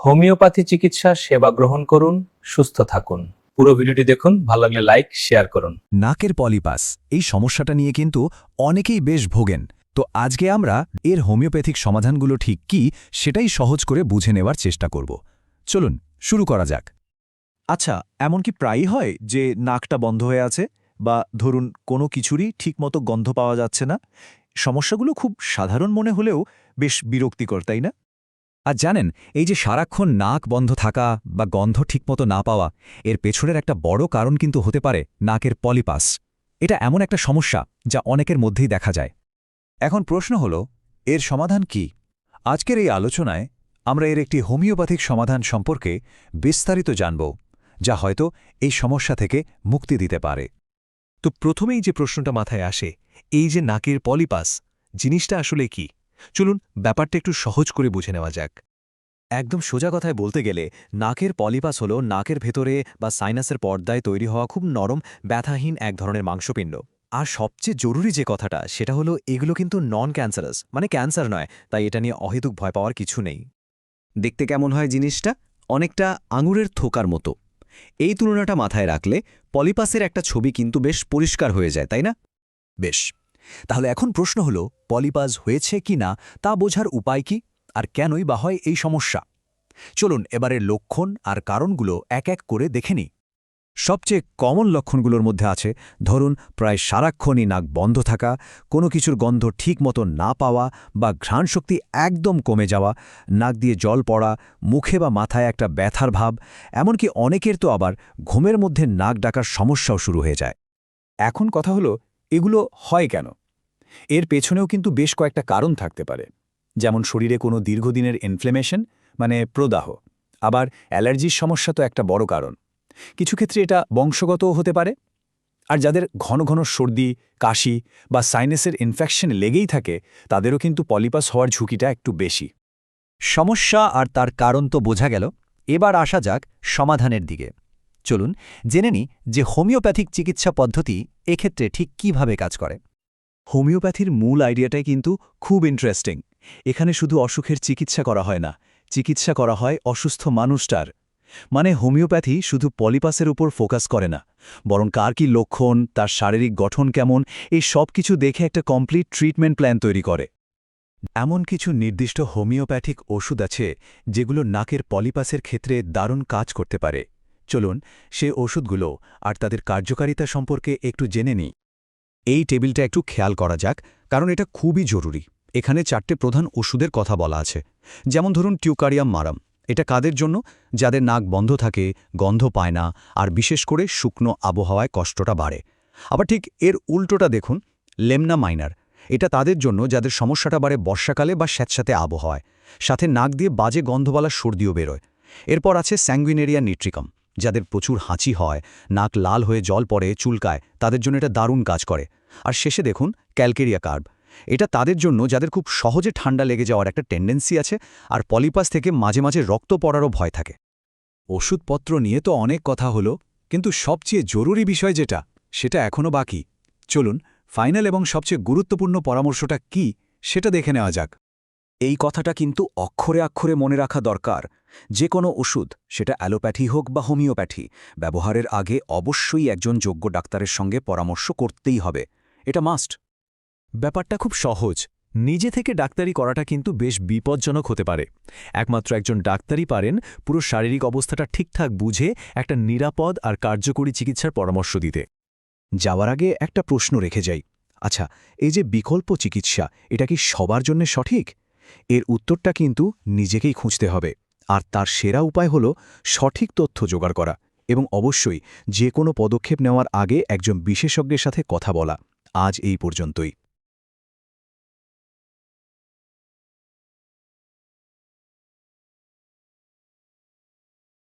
Homeopathy চিকিৎসা সেবা গ্রহণ করুন, সুস্থ থাকুন। পুরো ভিডিওটি দেখুন, ভালো লাগলে লাইক, শেয়ার করুন। নাকের পলিপাস এই সমস্যাটা নিয়ে কিন্তু অনেকেই বেশ ভোগেন। তো আজকে আমরা এর হোমিওপ্যাথিক সমাধানগুলো ঠিক কি সেটাই সহজ করে বুঝে নেওয়ার চেষ্টা করব। চলুন শুরু করা যাক। আচ্ছা, এমন কি প্রায়ই হয় যে নাকটা বন্ধ হয়ে আছে, বা ধরুন কোনো কিছুরই ঠিকমতো গন্ধ পাওয়া যাচ্ছে না? সমস্যাগুলো খুব সাধারণ মনে হলেও বেশ বিরক্তিকর, তাই না? আর জানেন, এই যে সারাক্ষণ নাক বন্ধ থাকা বা গন্ধ ঠিকমতো না পাওয়া, এর পেছনের একটা বড় কারণ কিন্তু হতে পারে নাকের পলিপাস। এটা এমন একটা সমস্যা যা অনেকের মধ্যেই দেখা যায়। এখন প্রশ্ন হলো, এর সমাধান কি? আজকের এই আলোচনায় আমরা এর একটি হোমিওপ্যাথিক সমাধান সম্পর্কে বিস্তারিত জানব, যা হয়তো এই সমস্যা থেকে মুক্তি দিতে পারে। তো প্রথমেই যে প্রশ্নটা মাথায় আসে, এই যে নাকের পলিপাস জিনিসটা আসলে কি? চলুন ব্যাপারটা একটু সহজ করে বুঝে নেওয়া যাক। একদম সোজা কথায় বলতে গেলে নাকের পলিপাস হল নাকের ভেতরে বা সাইনাসের পর্দায় তৈরি হওয়া খুব নরম, ব্যথাহীন এক ধরনের মাংসপিণ্ড। আর সবচেয়ে জরুরি যে কথাটা সেটা হলো, এগুলো কিন্তু নন ক্যান্সারাস, মানে ক্যান্সার নয়, তাই এটা নিয়ে অহেতুক ভয় পাওয়ার কিছু নেই। দেখতে কেমন হয় জিনিসটা? অনেকটা আঙুরের থোকার মতো। এই তুলনাটা মাথায় রাখলে পলিপাসের একটা ছবি কিন্তু বেশ পরিষ্কার হয়ে যায়, তাই না? বেশ, তাহলে এখন প্রশ্ন হলো, পলিপাস হয়েছে কি না তা বোঝার উপায় কি, আর কেনই বা হয় এই সমস্যা? চলুন এবারে লক্ষণ আর কারণগুলো এক এক করে দেখে নিই। সবচেয়ে কমন লক্ষণগুলোর মধ্যে আছে, ধরুন প্রায় সারাক্ষণই নাক বন্ধ থাকা, কোনো কিছুর গন্ধ ঠিক মতো না পাওয়া বা ঘ্রাণশক্তি একদম কমে যাওয়া, নাক দিয়ে জল পড়া, মুখে বা মাথায় একটা ব্যথার ভাব, এমনকি অনেকের তো আবার ঘুমের মধ্যে নাক ডাকার সমস্যাও শুরু হয়ে যায়। এখন কথা হলো, এগুলো হয় কেন? এর পেছনেও কিন্তু বেশ কয়েকটা কারণ থাকতে পারে। যেমন শরীরে কোনো দীর্ঘদিনের ইনফ্লেমেশন, মানে প্রদাহ। আবার অ্যালার্জির সমস্যা তো একটা বড় কারণ। কিছু ক্ষেত্রে এটা বংশগতও হতে পারে। আর যাদের ঘন ঘন সর্দি, কাশি বা সাইনাসের ইনফেকশন লেগেই থাকে, তাদেরও কিন্তু পলিপাস হওয়ার ঝুঁকিটা একটু বেশি। সমস্যা আর তার কারণ তো বোঝা গেল, এবার আসা যাক সমাধানের দিকে। চলুন জেনে নিই যে হোমিওপ্যাথিক চিকিৎসা পদ্ধতি এক্ষেত্রে ঠিক কিভাবে কাজ করে। হোমিওপ্যাথির মূল আইডিয়াটাই কিন্তু খুব ইন্টারেস্টিং। এখানে শুধু অসুখের চিকিৎসা করা হয় না, চিকিৎসা করা হয় অসুস্থ মানুষটার। মানে হোমিওপ্যাথি শুধু পলিপাসের উপর ফোকাস করে না, বরং কার কি লক্ষণ, তার শারীরিক গঠন কেমন, এই সব কিছু দেখে একটা কমপ্লিট ট্রিটমেন্ট প্ল্যান তৈরি করে। এমন কিছু নির্দিষ্ট হোমিওপ্যাথিক ওষুধ আছে যেগুলো নাকের পলিপাসের ক্ষেত্রে দারুণ কাজ করতে পারে। চলুন সে ওষুধগুলো আর তাদের কার্যকারিতা সম্পর্কে একটু জেনে নিই। এই টেবিলটা একটু খেয়াল করা যাক, কারণ এটা খুবই জরুরি। এখানে 4টে প্রধান ওষুধের কথা বলা আছে। যেমন ধরুন টিউকারিয়াম মারাম, এটা কাদের জন্য? যাদের নাক বন্ধ থাকে, গন্ধ পায় না, আর বিশেষ করে শুকনো আবহাওয়ায় কষ্টটা বাড়ে। আবার ঠিক এর উল্টোটা দেখুন, লেমনা মাইনার, এটা তাদের জন্য যাদের সমস্যাটা বাড়ে বর্ষাকালে বা স্যাঁতস্যাঁতে আবহাওয়ায়, সাথে নাক দিয়ে বাজে গন্ধওয়ালা সর্দিও বেরোয়। এরপর আছে স্যাঙ্গুইনেরিয়া নিট্রিকাম, যাদের প্রচুর হাঁচি হয়, নাক লাল হয়ে জল পড়ে, চুলকায়, তাদের জন্য এটা দারুণ কাজ করে। আর শেষে দেখুন ক্যালকেরিয়া কার্ব, এটা তাদের জন্য যাদের খুব সহজে ঠান্ডা লেগে যাওয়ার একটা টেন্ডেন্সি আছে, আর পলিপাস থেকে মাঝে মাঝে রক্ত পড়ারও ভয় থাকে। ওষুধপত্র নিয়ে তো অনেক কথা হলো, কিন্তু সবচেয়ে জরুরি বিষয় যেটা, সেটা এখনও বাকি। চলুন ফাইনাল এবং সবচেয়ে গুরুত্বপূর্ণ পরামর্শটা কি সেটা দেখে নেওয়া যাক। এই কথাটা কিন্তু অক্ষরে অক্ষরে মনে রাখা দরকার। যে কোনো ওষুধ, সেটা অ্যালোপ্যাথি হোক বা হোমিওপ্যাথি, ব্যবহারের আগে অবশ্যই একজন যোগ্য ডাক্তারের সঙ্গে পরামর্শ করতেই হবে। এটা মাস্ট। ব্যাপারটা খুব সহজ। নিজে থেকে ডাক্তারি করাটা কিন্তু বেশ বিপজ্জনক হতে পারে। একমাত্র একজন ডাক্তারই পারেন পুরো শারীরিক অবস্থাটা ঠিকঠাক বুঝে একটা নিরাপদ আর কার্যকরী চিকিৎসার পরামর্শ দিতে। যাওয়ার আগে একটা প্রশ্ন রেখে যাই। আচ্ছা, এই যে বিকল্প চিকিৎসা, এটা কি সবার জন্য সঠিক? এর উত্তরটা কিন্তু নিজেকেই খুঁজতে হবে। আর তার সেরা উপায় হলো সঠিক তথ্য জোগাড় করা, এবং অবশ্যই যে কোনো পদক্ষেপ নেওয়ার আগে একজন বিশেষজ্ঞের সাথে কথা বলা। আজ এই পর্যন্তই।